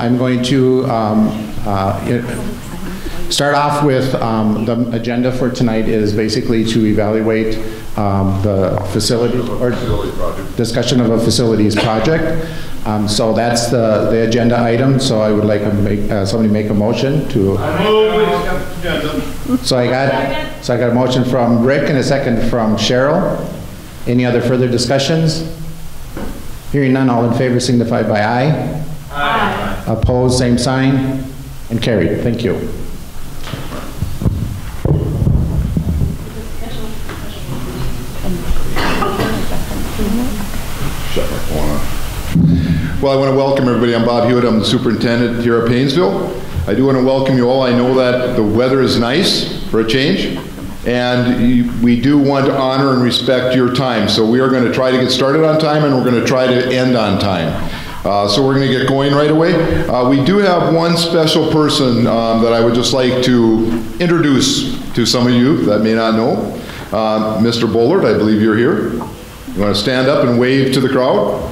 I'm going to start off with the agenda for tonight is basically to evaluate the facility or discussion of a facilities project. So that's the agenda item. So I would like to somebody make a motion to. So I got a motion from Rick and a second from Cheryl. Any other further discussions? Hearing none, all in favor signify by aye. Aye. Opposed, same sign, and carried. Thank you. Shut my phone off. Well, I want to welcome everybody. I'm Bob Hewitt. I'm the superintendent here at Paynesville. I do want to welcome you all. I know that the weather is nice for a change, and we do want to honor and respect your time. So we are going to try to get started on time, and we're going to try to end on time. So we're going to get going right away. We do have one special person that I would just like to introduce to some of you that may not know. Mr. Bullard, I believe you're here. You want to stand up and wave to the crowd?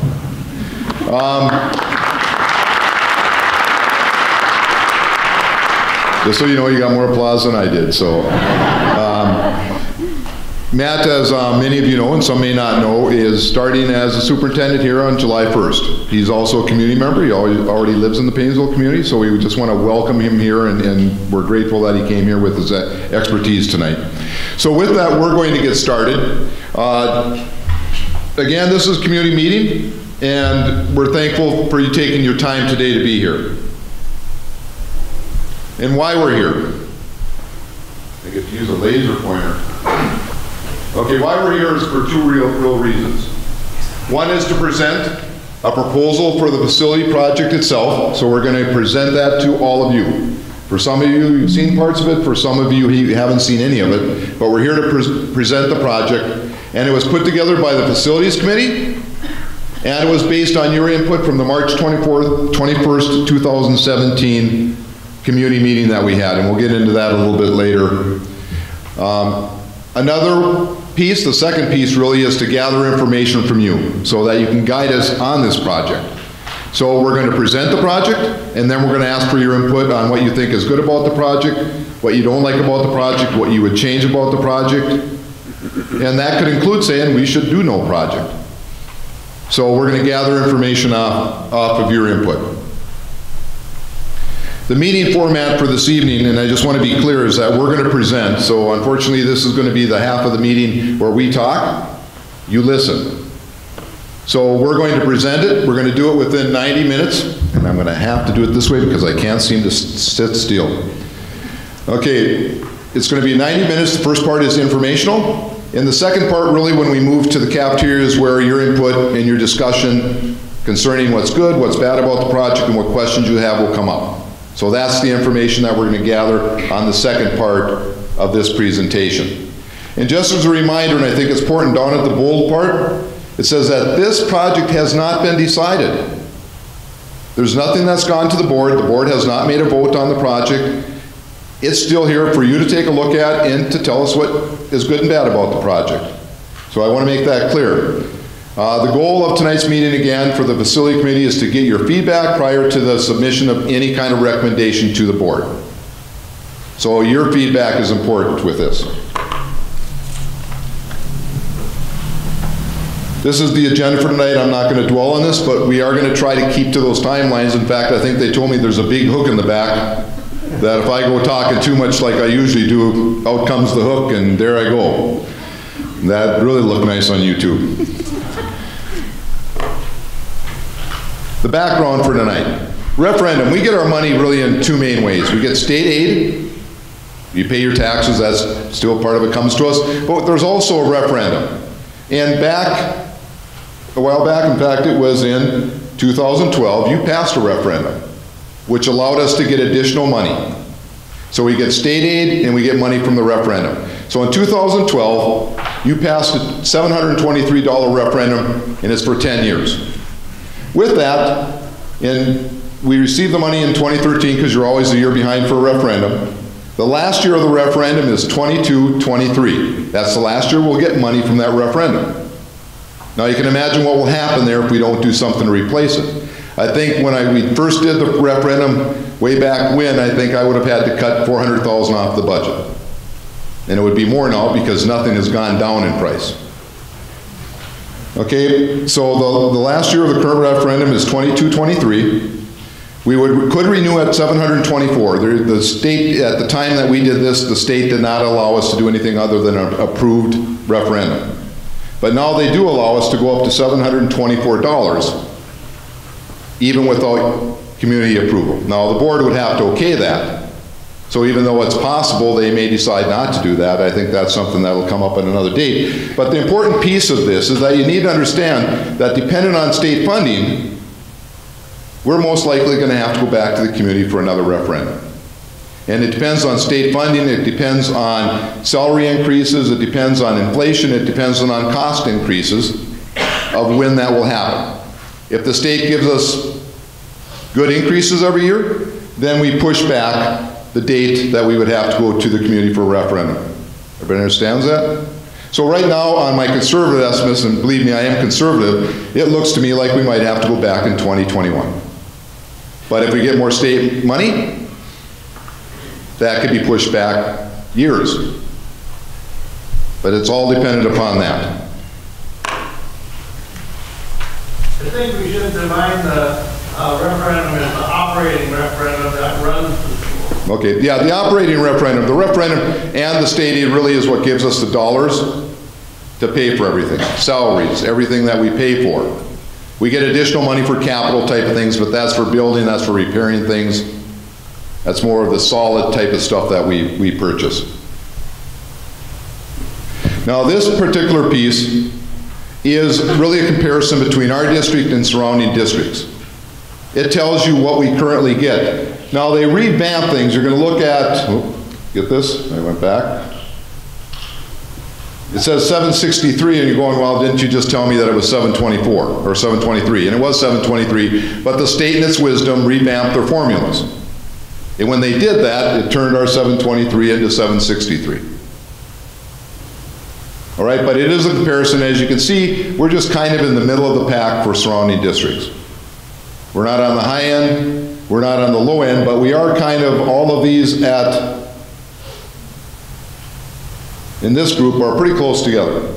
Just so you know, you got more applause than I did. So, Matt, as many of you know, and some may not know, is starting as a superintendent here on July 1st. He's also a community member. He already lives in the Paynesville community, so we just want to welcome him here, and we're grateful that he came here with his expertise tonight. So with that, we're going to get started. Again, this is a community meeting, and we're thankful for you taking your time today to be here. And why we're here. I get to use a laser pointer. Okay, why we're here is for two real reasons. One is to present a proposal for the facility project itself, so we're going to present that to all of you. For some of you, you've seen parts of it. For some of you, you haven't seen any of it. But we're here to present the project. And it was put together by the Facilities Committee. And it was based on your input from the March 21st, 2017 community meeting that we had. And we'll get into that a little bit later. Another piece, the second piece really, is to gather information from you so that you can guide us on this project. So we're going to present the project, and then we're going to ask for your input on what you think is good about the project, what you don't like about the project, what you would change about the project. And that could include saying we should do no project. So we're going to gather information off of your input. The meeting format for this evening, and I just want to be clear, is that we're going to present. So unfortunately, this is going to be the half of the meeting where we talk, you listen. So we're going to present it. We're going to do it within 90 minutes. And I'm going to have to do it this way because I can't seem to sit still. Okay, it's going to be 90 minutes. The first part is informational. And the second part, really, when we move to the cafeteria, is where your input and your discussion concerning what's good, what's bad about the project, and what questions you have will come up. So that's the information that we're going to gather on the second part of this presentation. And just as a reminder, and I think it's important, down at the bold part, it says that this project has not been decided. There's nothing that's gone to the board. The board has not made a vote on the project. It's still here for you to take a look at and to tell us what is good and bad about the project. So I want to make that clear. The goal of tonight's meeting, again, for the facility committee is to get your feedback prior to the submission of any kind of recommendation to the board. So your feedback is important with this. This is the agenda for tonight. I'm not going to dwell on this, but we are going to try to keep to those timelines. In fact, I think they told me there's a big hook in the back that if I go talking too much like I usually do, out comes the hook and there I go. That really looked nice on YouTube. The background for tonight. Referendum, we get our money really in two main ways. We get state aid. You pay your taxes, that's still part of it comes to us. But there's also a referendum. And a while back, in fact, it was in 2012, you passed a referendum, which allowed us to get additional money. So we get state aid and we get money from the referendum. So in 2012, you passed a $723 referendum, and it's for 10 years. With that, we received the money in 2013 because you're always a year behind for a referendum. The last year of the referendum is 22-23. That's the last year we'll get money from that referendum. Now you can imagine what will happen there if we don't do something to replace it. I think when we first did the referendum way back when, I think I would have had to cut $400,000 off the budget. And it would be more now because nothing has gone down in price. Okay, so the last year of the current referendum is 22-23. We could renew at 724. The state, at the time that we did this, the state did not allow us to do anything other than an approved referendum. But now they do allow us to go up to $724, even without community approval. Now the board would have to okay that. So even though it's possible they may decide not to do that, I think that's something that will come up at another date. But the important piece of this is that you need to understand that depending on state funding, we're most likely going to have to go back to the community for another referendum. And it depends on state funding, it depends on salary increases, it depends on inflation, it depends on cost increases of when that will happen. If the state gives us good increases every year, then we push back the date that we would have to go to the community for a referendum. Everybody understands that? So right now, on my conservative estimates, and believe me, I am conservative, it looks to me like we might have to go back in 2021. But if we get more state money, that could be pushed back years. But it's all dependent upon that. I think we should define the referendum as the operating referendum that runs the school. Okay, yeah, the operating referendum. The referendum and the state aid really is what gives us the dollars to pay for everything. Salaries, everything that we pay for. We get additional money for capital type of things, but that's for building, that's for repairing things. That's more of the solid type of stuff that we purchase. Now this particular piece is really a comparison between our district and surrounding districts. It tells you what we currently get. Now they revamp things. You're going to look at, get this, I went back. It says 763 and you're going, well, didn't you just tell me that it was 724 or 723? And it was 723, but the state in its wisdom revamped their formulas. And when they did that, it turned our 723 into 763. All right, but it is a comparison. As you can see, we're just kind of in the middle of the pack for surrounding districts. We're not on the high end, we're not on the low end, but we are kind of, all of these in this group are pretty close together.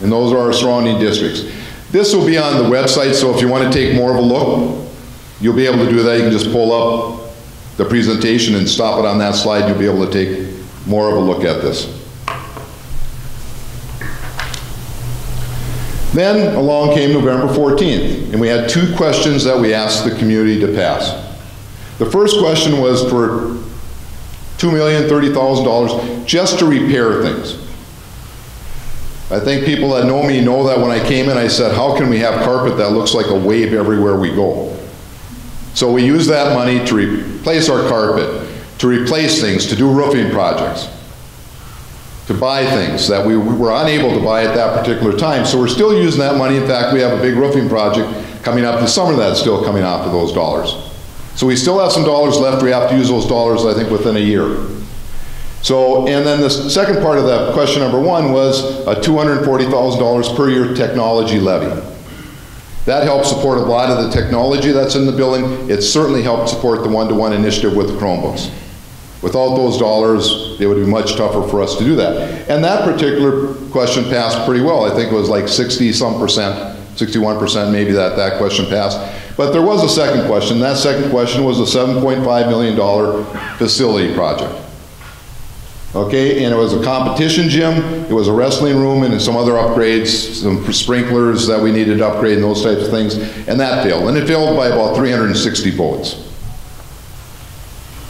And those are our surrounding districts. This will be on the website, so if you want to take more of a look, you'll be able to do that. You can just pull up the presentation and stop it on that slide. You'll be able to take more of a look at this. Then along came November 14th, and we had two questions that we asked the community to pass. The first question was for $2,030,000 just to repair things. I think people that know me know that when I came in, I said, how can we have carpet that looks like a wave everywhere we go? So we use that money to replace our carpet, to replace things, to do roofing projects, to buy things that we were unable to buy at that particular time. So we're still using that money. In fact, we have a big roofing project coming up this summer that's still coming off of those dollars. So we still have some dollars left. We have to use those dollars, I think, within a year. So, and then the second part of that question number one was a $240,000 per year technology levy. That helps support a lot of the technology that's in the building. It certainly helped support the one-to-one initiative with the Chromebooks. Without those dollars, it would be much tougher for us to do that. And that particular question passed pretty well. I think it was like 60-some percent, 61% maybe that question passed. But there was a second question. That second question was a $7.5 million facility project. Okay, and it was a competition gym, it was a wrestling room, and some other upgrades, some sprinklers that we needed to upgrade and those types of things, and that failed. And it failed by about 360 votes.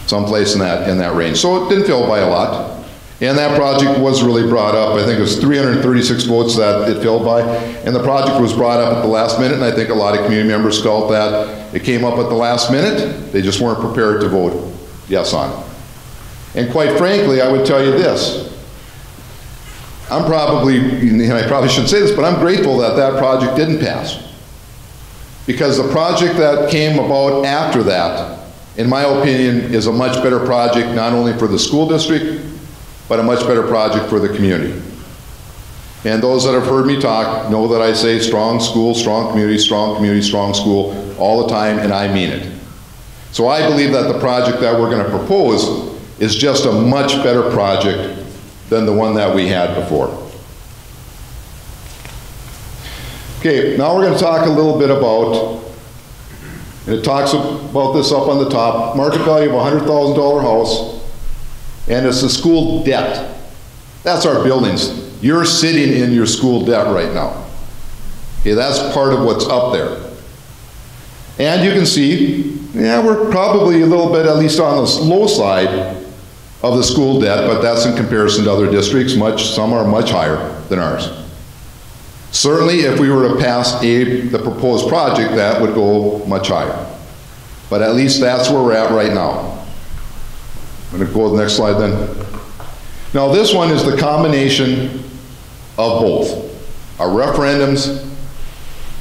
Someplace in that range. So it didn't fail by a lot. And that project was really brought up. I think it was 336 votes that it failed by. And the project was brought up at the last minute, and I think a lot of community members felt that it came up at the last minute. They just weren't prepared to vote yes on it. And quite frankly, I would tell you this. I'm probably, and I probably shouldn't say this, but I'm grateful that that project didn't pass. Because the project that came about after that, in my opinion, is a much better project, not only for the school district, but a much better project for the community. And those that have heard me talk know that I say strong school, strong community, strong school all the time, and I mean it. So I believe that the project that we're going to propose is just a much better project than the one that we had before. Okay, now we're going to talk a little bit about, and it talks about this up on the top, market value of a $100,000 house, and it's the school debt. That's our buildings. You're sitting in your school debt right now. Okay, that's part of what's up there. And you can see, yeah, we're probably a little bit, at least on the low side of the school debt, but that's in comparison to other districts. Some are much higher than ours. Certainly, if we were to pass the proposed project, that would go much higher. But at least that's where we're at right now. I'm going to go to the next slide then. Now this one is the combination of both, our referendums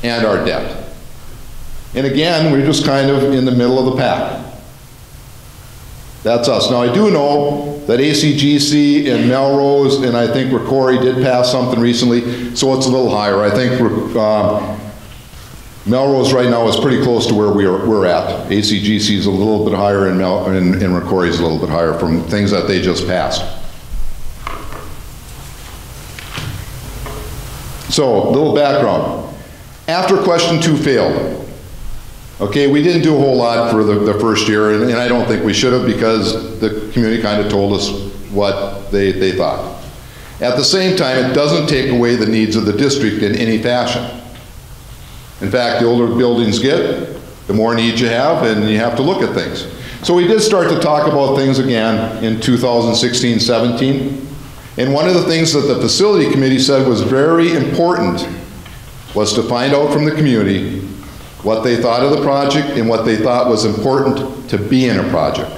and our debt. And again, we're just kind of in the middle of the pack. That's us. Now I do know that ACGC and Melrose, and I think Ricori did pass something recently, so it's a little higher. I think Melrose right now is pretty close to where we're at. ACGC is a little bit higher and Ricori is a little bit higher from things that they just passed. So, a little background. After question 2 failed, okay, we didn't do a whole lot for the first year, and I don't think we should have because the community kind of told us what they thought. At the same time, it doesn't take away the needs of the district in any fashion. In fact, the older buildings get, the more needs you have, and you have to look at things. So we did start to talk about things again in 2016-17. And one of the things that the facility committee said was very important was to find out from the community what they thought of the project and what they thought was important to be in a project.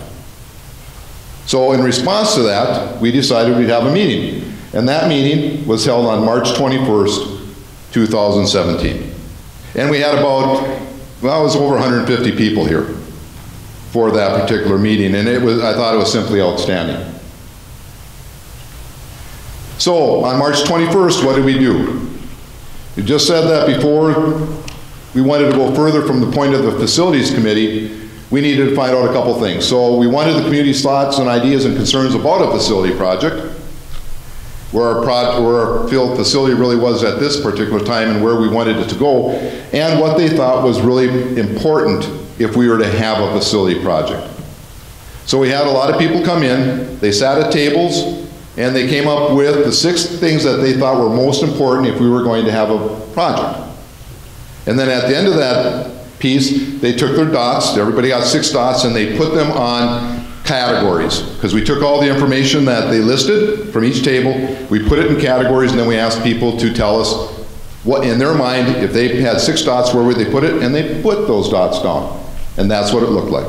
So in response to that, we decided we'd have a meeting. And that meeting was held on March 21st, 2017. And we had about, well, it was over 150 people here for that particular meeting. And I thought it was simply outstanding. So, on March 21st, what did we do? We just said that before we wanted to go further from the point of the facilities committee, we needed to find out a couple things. So we wanted the community's thoughts and ideas and concerns about a facility project, where our field facility really was at this particular time and where we wanted it to go, and what they thought was really important if we were to have a facility project. So we had a lot of people come in, they sat at tables, and they came up with the 6 things that they thought were most important if we were going to have a project. And then at the end of that piece, they took their dots, everybody got 6 dots, and they put them on categories. Because we took all the information that they listed from each table, we put it in categories, and then we asked people to tell us what, in their mind, if they had 6 dots, where would they put it? And they put those dots down. And that's what it looked like.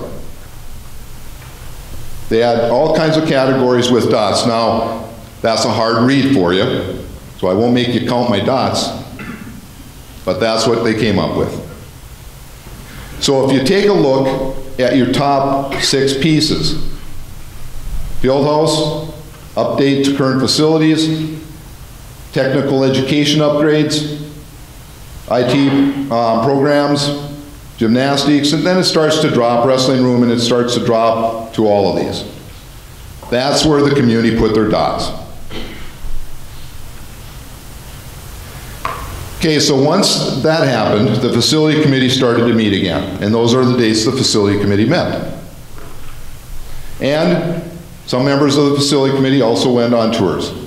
They had all kinds of categories with dots. Now, that's a hard read for you, so I won't make you count my dots, but that's what they came up with. So if you take a look at your top 6 pieces, field house, update to current facilities, technical education upgrades, IT programs, gymnastics, and then it starts to drop, wrestling room, and it starts to drop to all of these. That's where the community put their dots. Okay, so once that happened, the facility committee started to meet again, and those are the dates the facility committee met. And some members of the facility committee also went on tours.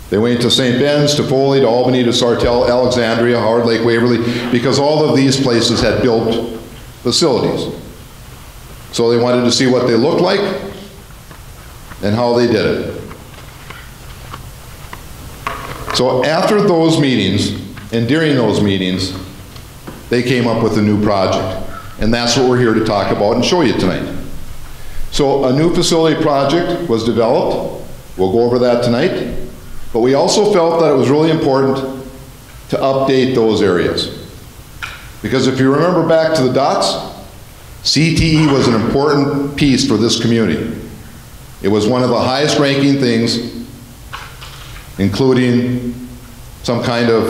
They went to St. Ben's, to Foley, to Albany, to Sartell, Alexandria, Howard Lake, Waverly, because all of these places had built facilities. So they wanted to see what they looked like and how they did it. So after those meetings, and during those meetings, they came up with a new project. And that's what we're here to talk about and show you tonight. So a new facility project was developed. We'll go over that tonight. But we also felt that it was really important to update those areas. Because if you remember back to the dots, CTE was an important piece for this community. It was one of the highest ranking things, including some kind of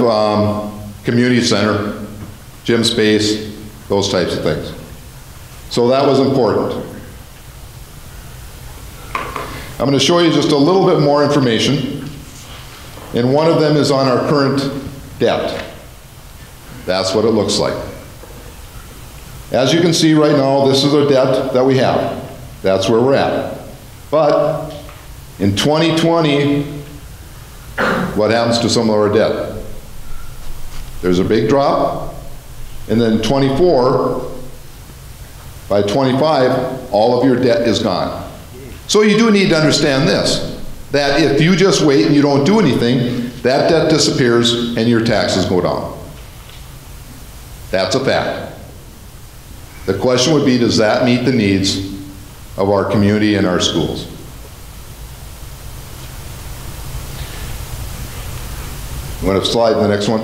community center, gym space, those types of things. So that was important. I'm going to show you just a little bit more information, and one of them is on our current debt. That's what it looks like. As you can see right now, this is the debt that we have. That's where we're at. But in 2020, what happens to some of our debt? There's a big drop, and then 24, by 25, all of your debt is gone. So you do need to understand this, that if you just wait and you don't do anything, that debt disappears and your taxes go down. That's a fact. The question would be, does that meet the needs of our community and our schools? You want to slide to the next one?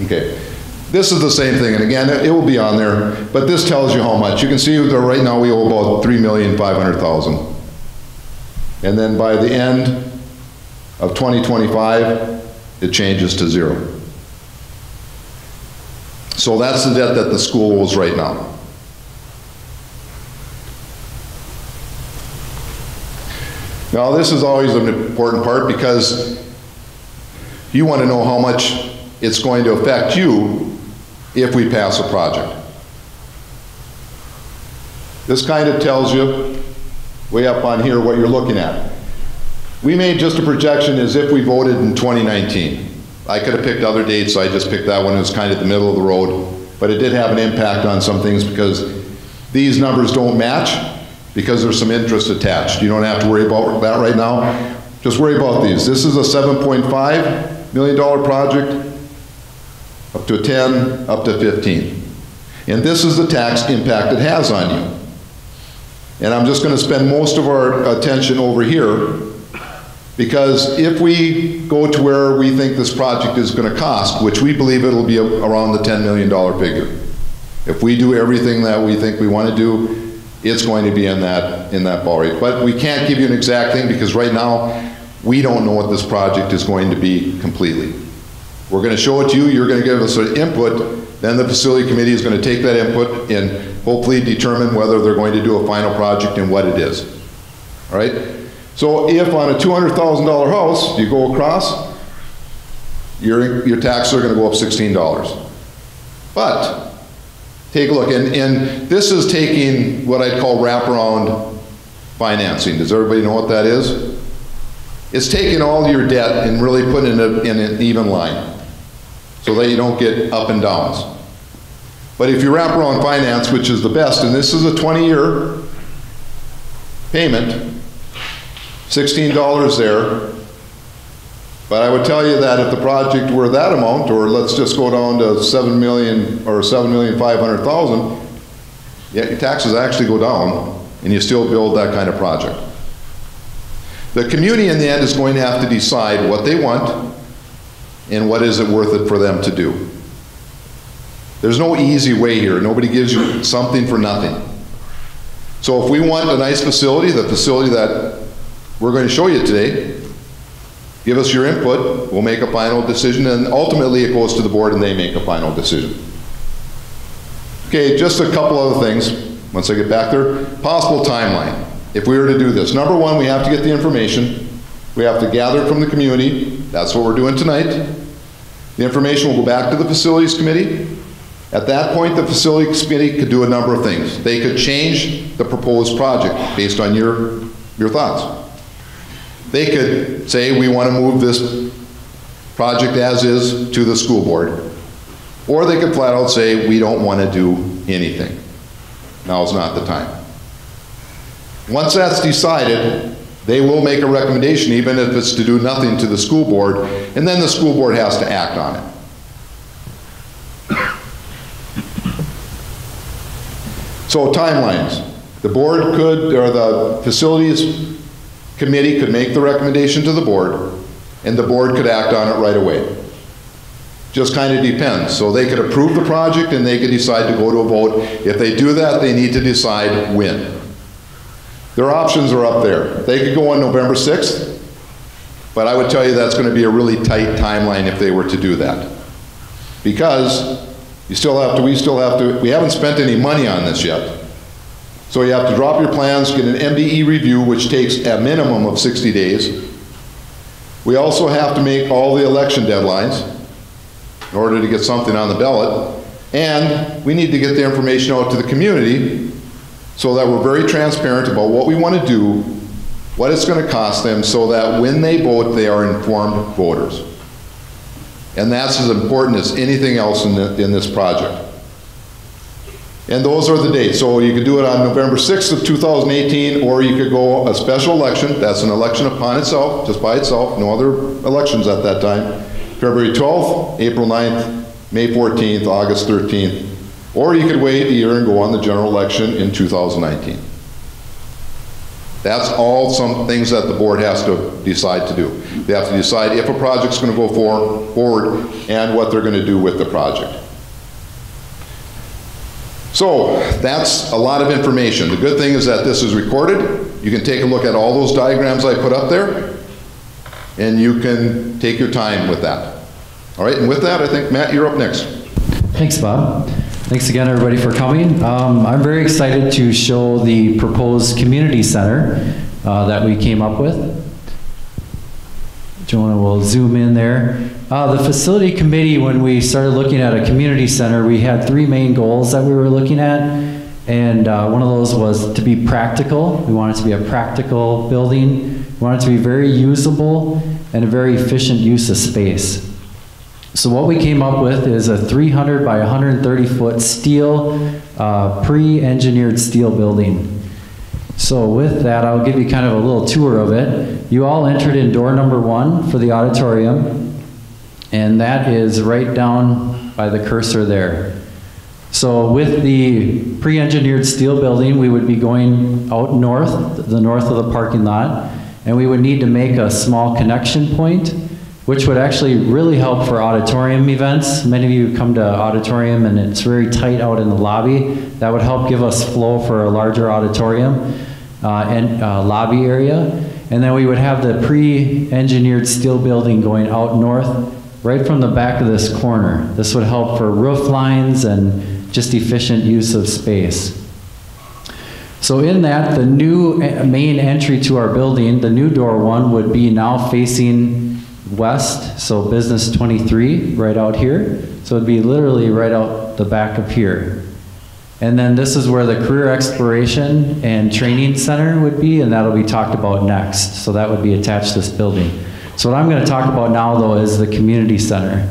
Okay. This is the same thing, and again, it will be on there, but this tells you how much. You can see that right now we owe about $3,500,000. And then by the end of 2025, it changes to zero. So that's the debt that the school owes right now. Now this is always an important part because you want to know how much it's going to affect you if we pass a project. This kind of tells you way up on here what you're looking at. We made just a projection as if we voted in 2019. I could have picked other dates, so I just picked that one. It was kind of the middle of the road, but it did have an impact on some things because these numbers don't match because there's some interest attached. You don't have to worry about that right now. Just worry about these. This is a $7.5 million project, up to 10, up to 15. And this is the tax impact it has on you. And I'm just going to spend most of our attention over here because if we go to where we think this project is going to cost, which we believe it'll be around the $10 million figure. If we do everything that we think we want to do, it's going to be in that ball rate. But we can't give you an exact thing because right now we don't know what this project is going to be completely. We're going to show it to you, you're going to give us an input, then the facility committee is going to take that input and hopefully determine whether they're going to do a final project and what it is. All right? So if on a $200,000 house you go across, your taxes are going to go up $16. But take a look, and this is taking what I'd call wraparound financing. Does everybody know what that is? It's taking all your debt and really putting it in an even line so that you don't get up and downs. But if you wrap around finance, which is the best, and this is a 20-year payment, $16 there, but I would tell you that if the project were that amount, or let's just go down to $7 million or $7,500,000, yeah, your taxes actually go down, and you still build that kind of project. The community in the end is going to have to decide what they want and what is it worth it for them to do. There's no easy way here. Nobody gives you something for nothing. So if we want a nice facility, the facility that we're going to show you today, give us your input, we'll make a final decision, and ultimately it goes to the board and they make a final decision. Okay, just a couple other things, once I get back there. Possible timeline, if we were to do this. Number one, we have to get the information. We have to gather it from the community. That's what we're doing tonight. The information will go back to the facilities committee. At that point, the facilities committee could do a number of things. They could change the proposed project based on your thoughts. They could say, we want to move this project as is to the school board. Or they could flat out say, we don't want to do anything. Now's not the time. Once that's decided, they will make a recommendation, even if it's to do nothing to the school board, and then the school board has to act on it. So timelines. The board could, or the facilities committee could make the recommendation to the board, and the board could act on it right away. Just kind of depends. So they could approve the project and they could decide to go to a vote. If they do that, they need to decide when. Their options are up there. They could go on November 6th. But I would tell you that's going to be a really tight timeline if they were to do that. Because we haven't spent any money on this yet. So you have to drop your plans, get an MDE review, which takes a minimum of 60 days. We also have to make all the election deadlines in order to get something on the ballot. And we need to get the information out to the community so that we're very transparent about what we want to do, what it's going to cost them, so that when they vote, they are informed voters. And that's as important as anything else in this project. And those are the dates. So you could do it on November 6th of 2018, or you could go a special election. That's an election upon itself, just by itself, no other elections at that time. February 12th, April 9th, May 14th, August 13th, or you could wait a year and go on the general election in 2019. That's all some things that the board has to decide to do. They have to decide if a project's going to go forward and what they're going to do with the project. So that's a lot of information. The good thing is that this is recorded. You can take a look at all those diagrams I put up there, and you can take your time with that. All right, and with that, I think, Matt, you're up next. Thanks, Bob. Thanks again, everybody, for coming. I'm very excited to show the proposed community center that we came up with. Jonah will zoom in there. The facility committee, when we started looking at a community center, we had 3 main goals that we were looking at. And one of those was to be practical. We want it to be a practical building. We want it to be very usable and a very efficient use of space. So what we came up with is a 300 by 130 foot steel, pre-engineered steel building. So with that, I'll give you kind of a little tour of it. You all entered in door number 1 for the auditorium, and that is right down by the cursor there. So with the pre-engineered steel building, we would be going out north, the north of the parking lot, and we would need to make a small connection point, which would actually really help for auditorium events. Many of you come to auditorium and it's very tight out in the lobby. That would help give us flow for a larger auditorium and lobby area. And then we would have the pre-engineered steel building going out north, right from the back of this corner. This would help for roof lines and just efficient use of space. So in that, the new main entry to our building, the new door 1, would be now facing west, so business 23, right out here. So it'd be literally right out the back of here. And then this is where the Career Exploration and Training Center would be, and that'll be talked about next. So that would be attached to this building. So what I'm going to talk about now, though, is the community center.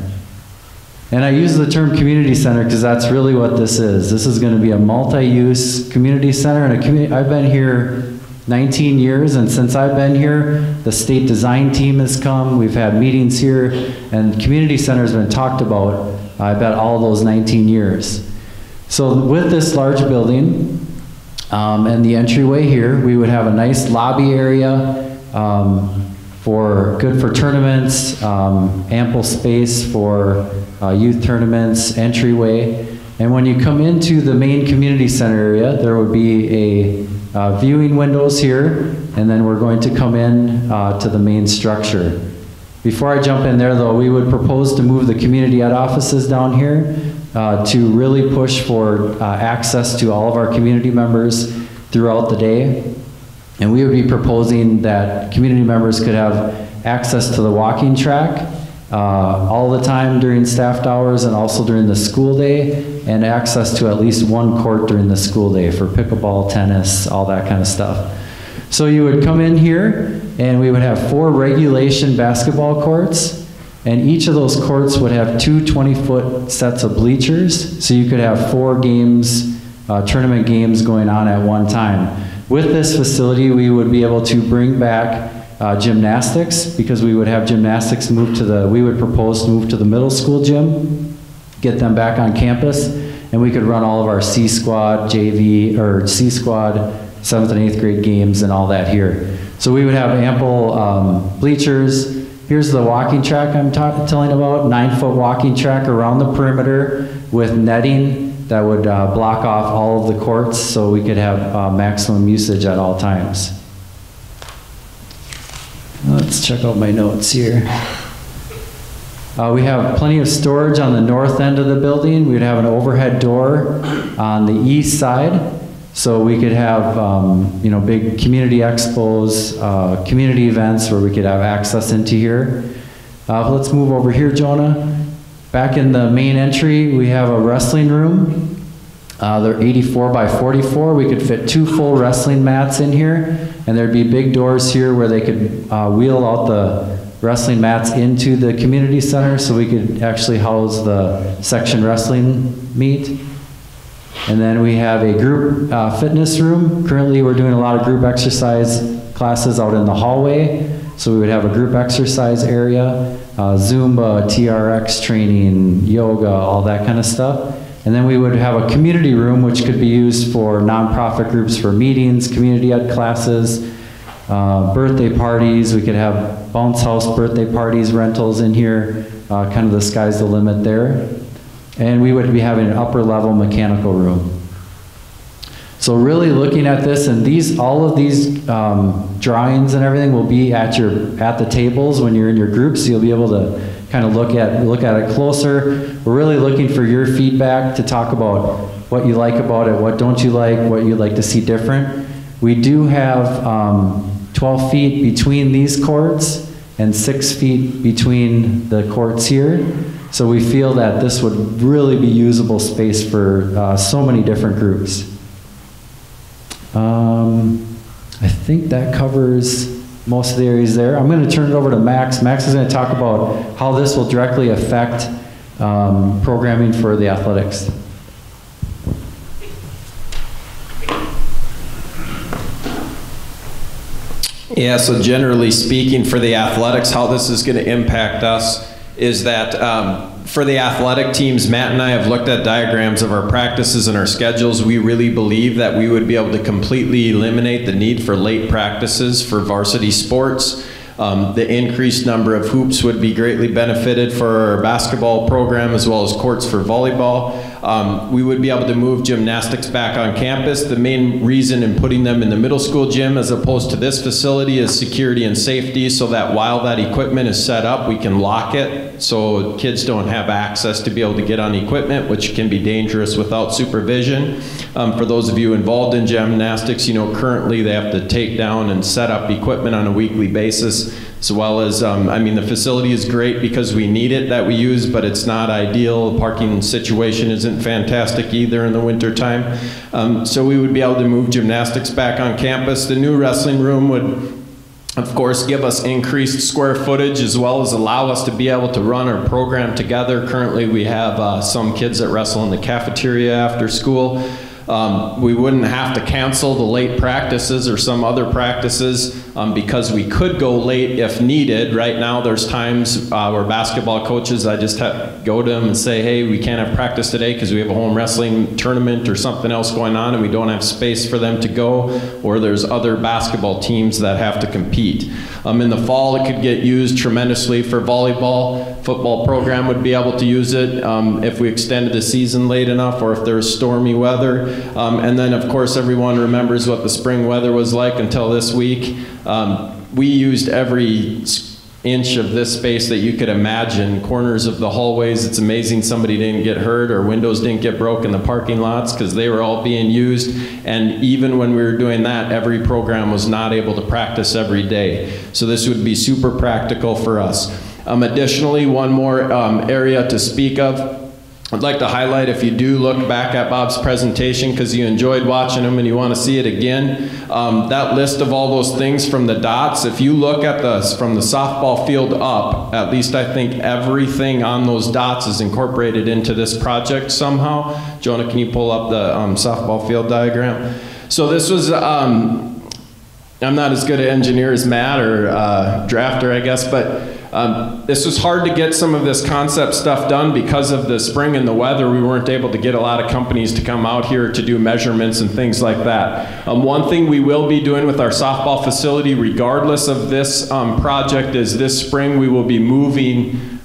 And I use the term community center because that's really what this is. This is going to be a multi-use community center. And I've been here 19 years, and since I've been here, the state design team has come, we've had meetings here, and community center has been talked about, I bet, all those 19 years. So with this large building and the entryway here, we would have a nice lobby area good for tournaments, ample space for youth tournaments, entryway. And when you come into the main community center area, there would be a viewing windows here, and then we're going to come in to the main structure. Before I jump in there, though, we would propose to move the community ed offices down here to really push for access to all of our community members throughout the day. And we would be proposing that community members could have access to the walking track all the time during staffed hours and also during the school day, and access to at least 1 court during the school day for pickleball, tennis, all that kind of stuff. So you would come in here and we would have 4 regulation basketball courts, and each of those courts would have 2 20-foot sets of bleachers, so you could have 4 games, tournament games going on at one time. With this facility, we would be able to bring back gymnastics, because we would have gymnastics we would propose to move to the middle school gym, get them back on campus, and we could run all of our C squad, JV, or C squad, 7th and 8th grade games and all that here. So we would have ample bleachers. Here's the walking track I'm telling about, 9-foot walking track around the perimeter with netting that would block off all of the courts so we could have maximum usage at all times. Let's check out my notes here. We have plenty of storage on the north end of the building. We'd have an overhead door on the east side, so we could have you know, big community expos, community events where we could have access into here. Let's move over here, Jonah. Back in the main entry, we have a wrestling room. They're 84 by 44. We could fit 2 full wrestling mats in here, and there'd be big doors here where they could wheel out the wrestling mats into the community center, so we could actually house the section wrestling meet. And then we have a group fitness room. Currently we're doing a lot of group exercise classes out in the hallway, so we would have a group exercise area, Zumba, TRX training, yoga, all that kind of stuff. And then we would have a community room which could be used for nonprofit groups for meetings, community ed classes, birthday parties. We could have bounce house birthday parties, rentals in here. Kind of the sky's the limit there. And we would be having an upper level mechanical room. So really looking at this, and all of these drawings and everything will be at the tables when you're in your groups, so you'll be able to kind of look at it closer. We're really looking for your feedback to talk about what you like about it, what don't you like, what you'd like to see different. We do have 12 feet between these courts and 6 feet between the courts here. So we feel that this would really be usable space for so many different groups. I think that covers most of the areas there. I'm going to turn it over to Max. Max is going to talk about how this will directly affect programming for the athletics. Yeah, so generally speaking for the athletics, how this is going to impact us is that for the athletic teams, Matt and I have looked at diagrams of our practices and our schedules. We really believe that we would be able to completely eliminate the need for late practices for varsity sports. The increased number of hoops would be greatly benefited for our basketball program as well as courts for volleyball. We would be able to move gymnastics back on campus. The main reason in putting them in the middle school gym as opposed to this facility is security and safety, so that while that equipment is set up, we can lock it so kids don't have access to be able to get on equipment, which can be dangerous without supervision. For those of you involved in gymnastics, you know, currently they have to take down and set up equipment on a weekly basis, as well as, I mean, the facility is great because we need it that we use, but it's not ideal. The parking situation isn't fantastic either in the winter time. So we would be able to move gymnastics back on campus. The new wrestling room would, of course, give us increased square footage as well as allow us to be able to run our program together. Currently we have some kids that wrestle in the cafeteria after school. We wouldn't have to cancel the late practices or some other practices because we could go late if needed. Right now there's times where basketball coaches, I just go to them and say, hey, we can't have practice today because we have a home wrestling tournament or something else going on and we don't have space for them to go, or there's other basketball teams that have to compete. In the fall it could get used tremendously for volleyball. Football program would be able to use it if we extended the season late enough or if there's stormy weather. And then of course everyone remembers what the spring weather was like until this week. We used every inch of this space that you could imagine, corners of the hallways. It's amazing somebody didn't get hurt or windows didn't get broke in the parking lots because they were all being used. And even when we were doing that, every program was not able to practice every day. So this would be super practical for us. Additionally, one more area to speak of. I'd like to highlight, if you do look back at Bob's presentation because you enjoyed watching him and you want to see it again, that list of all those things from the dots, if you look at from the softball field up, at least I think everything on those dots is incorporated into this project somehow. Jonah, can you pull up the softball field diagram? So this was, I'm not as good an engineer as Matt or drafter, I guess, but this was hard to get some of this concept stuff done because of the spring and the weather. We weren't able to get a lot of companies to come out here to do measurements and things like that. One thing we will be doing with our softball facility, regardless of this project, is this spring we will be moving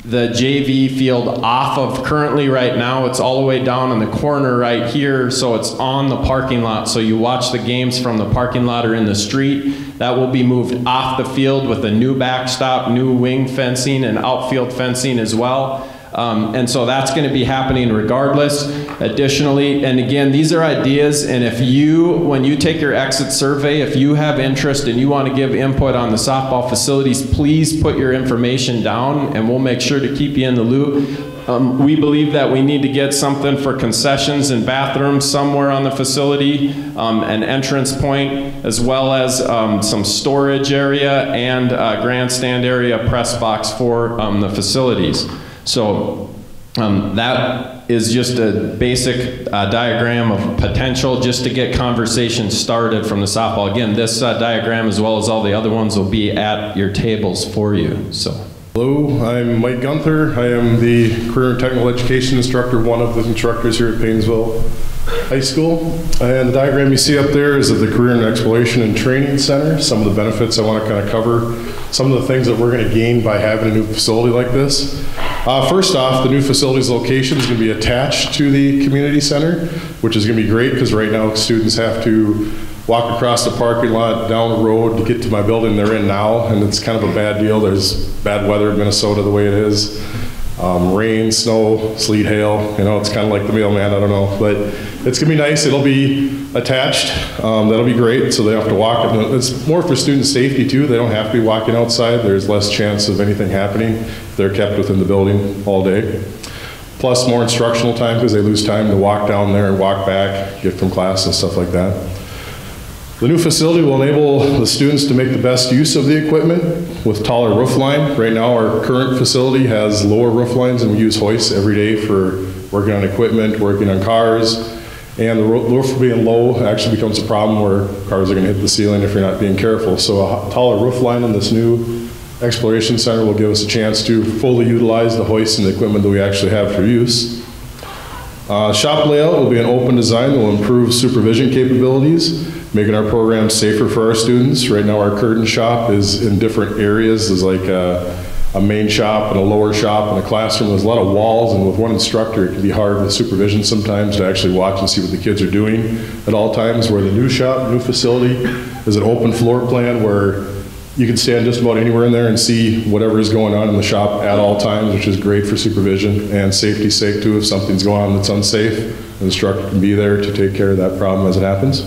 the JV field off of, currently right now, it's all the way down in the corner right here, so it's on the parking lot. So you watch the games from the parking lot or in the street. That will be moved off the field with a new backstop, new wing fencing, and outfield fencing as well. And so that's going to be happening regardless. Additionally, and again, these are ideas, and if you, when you take your exit survey, if you have interest and you want to give input on the softball facilities, please put your information down and we'll make sure to keep you in the loop. We believe that we need to get something for concessions and bathrooms somewhere on the facility, an entrance point, as well as some storage area and a grandstand area, press box for the facilities. So that is just a basic diagram of potential just to get conversation started from the softball. Again, this diagram as well as all the other ones will be at your tables for you. So. Hello, I'm Mike Gunther. I am the Career and Technical Education Instructor, one of the instructors here at Paynesville High School. And the diagram you see up there is of the Career and Exploration and Training Center. Some of the benefits I want to kind of cover, some of the things that we're going to gain by having a new facility like this. First off, the new facility's location is going to be attached to the community center, which is going to be great because right now students have to walk across the parking lot, down the road to get to my building they're in now, and it's kind of a bad deal. There's bad weather in Minnesota the way it is. Rain, snow, sleet, hail, you know, it's kind of like the mailman, I don't know. But it's gonna be nice, it'll be attached, that'll be great, so they have to walk. It's more for student safety too, they don't have to be walking outside, there's less chance of anything happening. They're kept within the building all day. Plus more instructional time because they lose time to walk down there and walk back, get from class and stuff like that. The new facility will enable the students to make the best use of the equipment with taller roof line. Right now our current facility has lower roof lines and we use hoists every day for working on equipment, working on cars. And the roof being low actually becomes a problem where cars are going to hit the ceiling if you're not being careful. So a taller roof line in this new Exploration Center will give us a chance to fully utilize the hoists and the equipment that we actually have for use. Shop layout will be an open design that will improve supervision capabilities, making our program safer for our students. Right now our curtain shop is in different areas. There's like a main shop and a lower shop and a classroom. There's a lot of walls, and with one instructor it can be hard with supervision sometimes to actually watch and see what the kids are doing at all times, where the new shop, new facility is an open floor plan where you can stand just about anywhere in there and see whatever is going on in the shop at all times, which is great for supervision and safety's sake too. If something's going on that's unsafe, the instructor can be there to take care of that problem as it happens.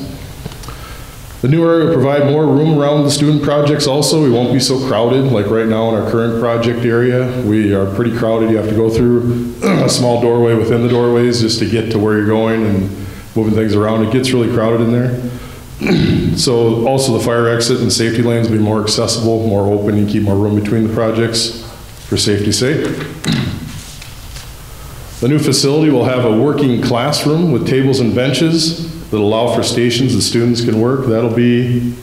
The new area will provide more room around the student projects also. We won't be so crowded like right now in our current project area. We are pretty crowded. You have to go through a small doorway within the doorways just to get to where you're going and moving things around. It gets really crowded in there. So also the fire exit and safety lanes will be more accessible, more open, and keep more room between the projects for safety's sake. The new facility will have a working classroom with tables and benches that allow for stations that students can work. That'll be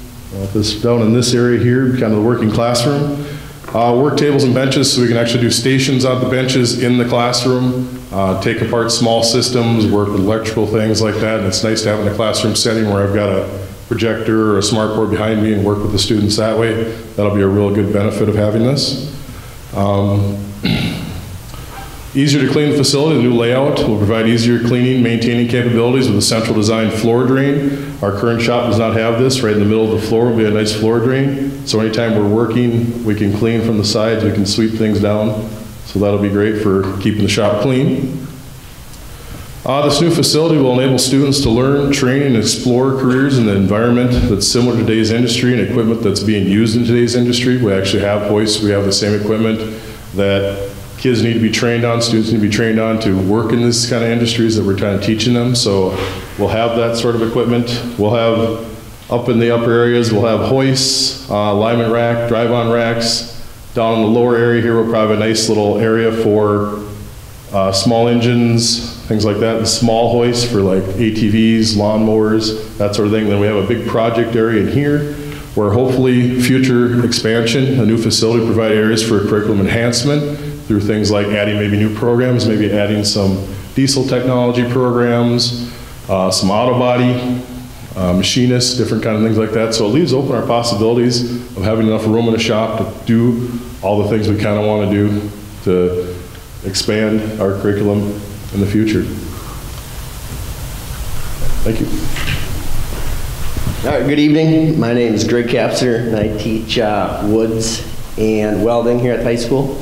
down in this area here, kind of the working classroom. Work tables and benches so we can actually do stations on the benches in the classroom, take apart small systems, work with electrical things like that. And it's nice to have in a classroom setting where I've got a projector or a smart board behind me and work with the students that way. That'll be a real good benefit of having this. Easier to clean the facility, the new layout will provide easier cleaning, maintaining capabilities with a central design floor drain. Our current shop does not have this. Right in the middle of the floor will be a nice floor drain. So anytime we're working, we can clean from the sides, we can sweep things down. So that'll be great for keeping the shop clean. This new facility will enable students to learn, train, and explore careers in an environment that's similar to today's industry and equipment that's being used in today's industry. We actually have hoists, we have the same equipment that kids need to be trained on, students need to be trained on to work in this kind of industries that we're kind of teaching them. So we'll have that sort of equipment. We'll have, up in the upper areas, we'll have hoists, alignment rack, drive-on racks. Down in the lower area here, we'll probably have a nice little area for small engines, things like that, and small hoists for like ATVs, lawnmowers, that sort of thing. Then we have a big project area in here where hopefully future expansion, a new facility provide areas for curriculum enhancement through things like adding maybe new programs, maybe adding some diesel technology programs, some auto body, machinists, different kind of things like that. So it leaves open our possibilities of having enough room in the shop to do all the things we kind of want to do to expand our curriculum in the future. Thank you. All right, good evening. My name is Greg Kapser, and I teach woods and welding here at the high school.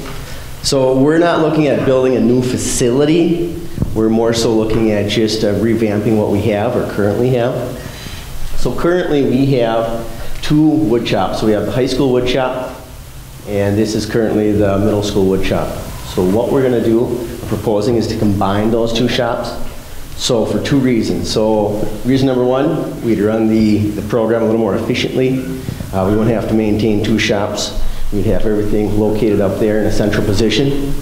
So we're not looking at building a new facility. We're more so looking at just revamping what we have or currently have. So currently we have 2 wood shops. So we have the high school wood shop, and this is currently the middle school wood shop. So what we're going to do, we're proposing, is to combine those 2 shops. So for 2 reasons. So reason number 1, we'd run the program a little more efficiently. We wouldn't have to maintain 2 shops. We'd have everything located up there in a central position.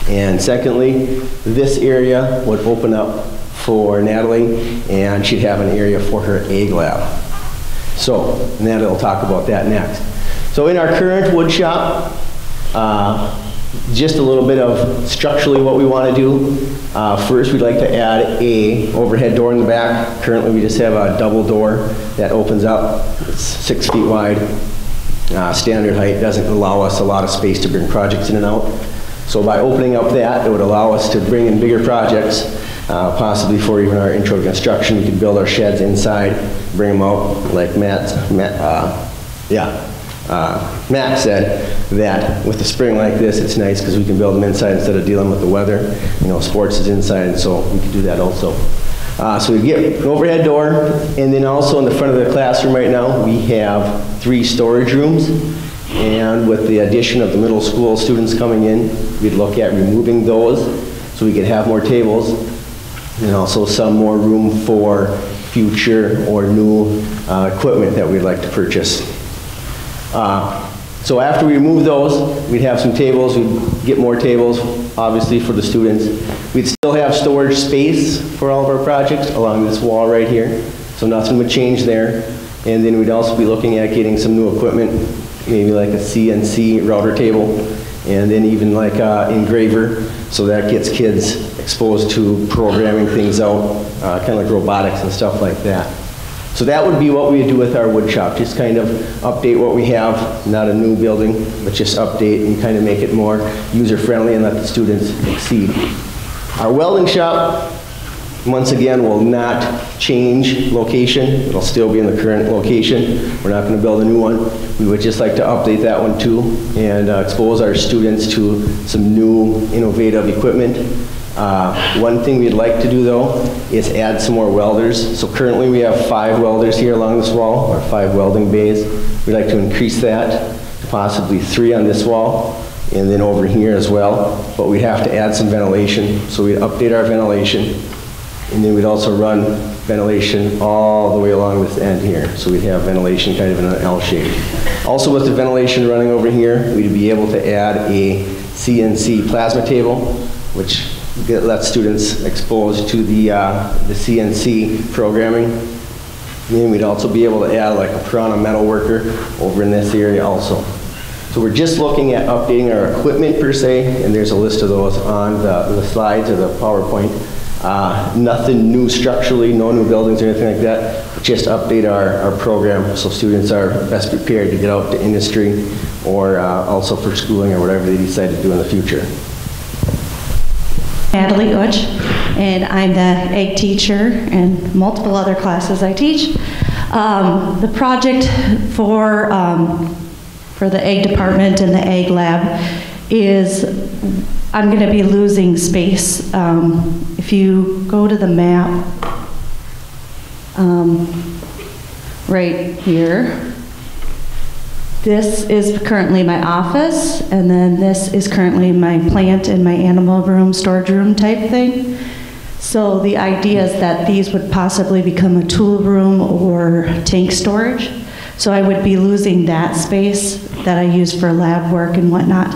And secondly, this area would open up for Natalie, and she'd have an area for her egg lab. So Natalie will talk about that next. So in our current wood shop, just a little bit of structurally what we want to do. First, we'd like to add a overhead door in the back. Currently, we just have a double door that opens up. It's 6 feet wide. Standard height doesn't allow us a lot of space to bring projects in and out. So by opening up that, it would allow us to bring in bigger projects, possibly for even our intro to construction. We could build our sheds inside, bring them out like Matt said, that with a spring like this, it's nice because we can build them inside instead of dealing with the weather. You know, sports is inside, and so we can do that also. So we get an overhead door, and then also in the front of the classroom right now, we have 3 storage rooms. And with the addition of the middle school students coming in, we'd look at removing those so we could have more tables, and also some more room for future or new equipment that we'd like to purchase. So after we remove those, we'd have some tables. We'd get more tables, obviously, for the students. We'd still have storage space for all of our projects along this wall right here, so nothing would change there. And then we'd also be looking at getting some new equipment, maybe like a CNC router table, and then even like an engraver, so that gets kids exposed to programming things out, kind of like robotics and stuff like that. So that would be what we would do with our wood shop, just kind of update what we have, not a new building, but just update and kind of make it more user-friendly and let the students exceed. Our welding shop, once again, will not change location. It'll still be in the current location. We're not going to build a new one. We would just like to update that one too and expose our students to some new innovative equipment. One thing we'd like to do though is add some more welders. So currently we have 5 welders here along this wall, or 5 welding bays. We'd like to increase that to possibly 3 on this wall and then over here as well. But we'd have to add some ventilation. So we'd update our ventilation, and then we'd also run ventilation all the way along this end here. So we'd have ventilation kind of in an L shape. Also with the ventilation running over here, we'd be able to add a CNC plasma table, which lets students exposed to the CNC programming. And then we'd also be able to add like a piranha metal worker over in this area also. So we're just looking at updating our equipment per se, and there's a list of those on the slides or the PowerPoint. Nothing new structurally, no new buildings or anything like that, just update our program so students are best prepared to get out to industry or also for schooling or whatever they decide to do in the future. Natalie Utch, and I'm the egg teacher and multiple other classes I teach. The project for the egg department and the egg lab is I'm going to be losing space. If you go to the map right here, this is currently my office, and then this is currently my plant and my animal room, storage room type thing. So the idea is that these would possibly become a tool room or tank storage. So I would be losing that space that I use for lab work and whatnot.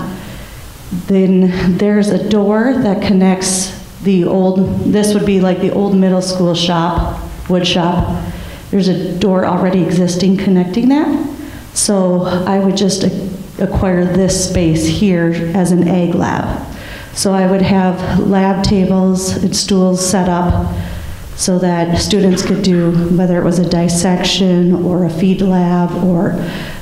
Then there's a door that connects the old, this would be like the old middle school shop, wood shop. There's a door already existing connecting that. So I would just acquire this space here as an egg lab. So I would have lab tables and stools set up so that students could do, whether it was a dissection or a feed lab or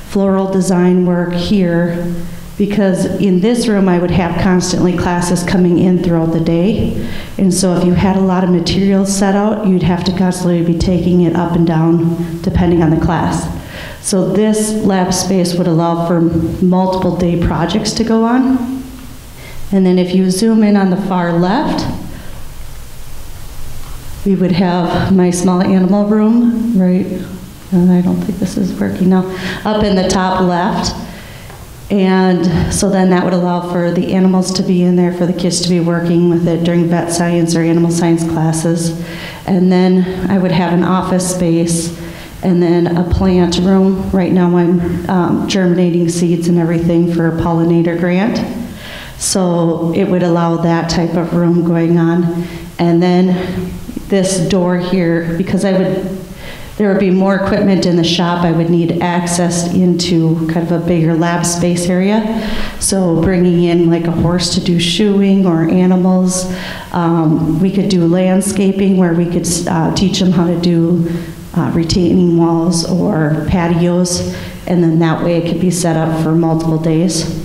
floral design work here. because in this room I would have constantly classes coming in throughout the day. And so if you had a lot of materials set out, you'd have to constantly be taking it up and down depending on the class. So this lab space would allow for multiple day projects to go on. And then if you zoom in on the far left, we would have my small animal room, right? And I don't think this is working now. Up in the top left. And so then that would allow for the animals to be in there, for the kids to be working with it during vet science or animal science classes. And then I would have an office space and then a plant room. Right now I'm germinating seeds and everything for a pollinator grant. So it would allow that type of room going on. And then this door here, because there would be more equipment in the shop, I would need access into kind of a bigger lab space area. So bringing in like a horse to do shoeing or animals. We could do landscaping where we could teach them how to do retaining walls or patios, and then that way it could be set up for multiple days.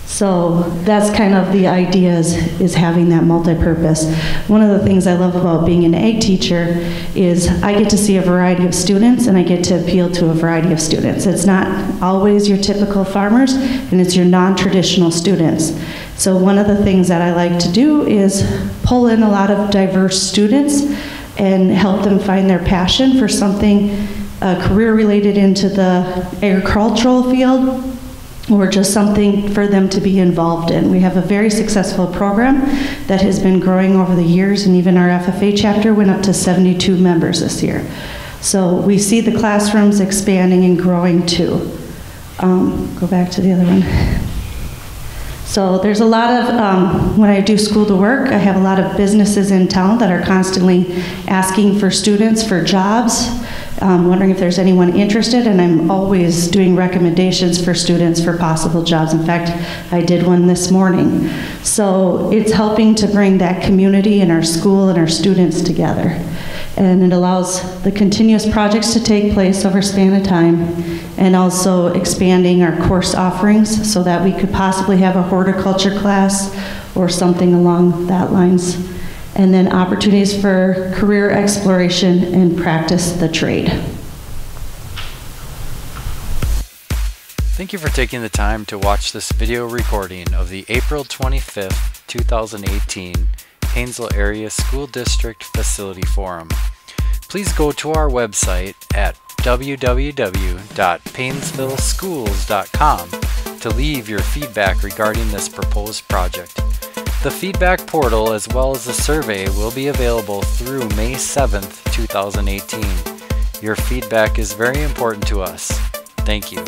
So that's kind of the idea is having that multi-purpose. One of the things I love about being an ag teacher is I get to see a variety of students and I get to appeal to a variety of students. It's not always your typical farmers, and it's your non-traditional students. So one of the things that I like to do is pull in a lot of diverse students and help them find their passion for something career related into the agricultural field, or just something for them to be involved in. We have a very successful program that has been growing over the years, and even our FFA chapter went up to 72 members this year. So we see the classrooms expanding and growing too. Go back to the other one. So there's a lot of, when I do school to work, I have a lot of businesses in town that are constantly asking for students for jobs, wondering if there's anyone interested, and I'm always doing recommendations for students for possible jobs. In fact, I did one this morning. So it's helping to bring that community in our school and our students together. And it allows the continuous projects to take place over a span of time, and also expanding our course offerings so that we could possibly have a horticulture class or something along that lines. And then opportunities for career exploration and practice the trade. Thank you for taking the time to watch this video recording of the April 25th, 2018 Paynesville Area School District Facility Forum. Please go to our website at www.paynesvilleschools.com to leave your feedback regarding this proposed project. The feedback portal as well as the survey will be available through May 7th, 2018. Your feedback is very important to us. Thank you.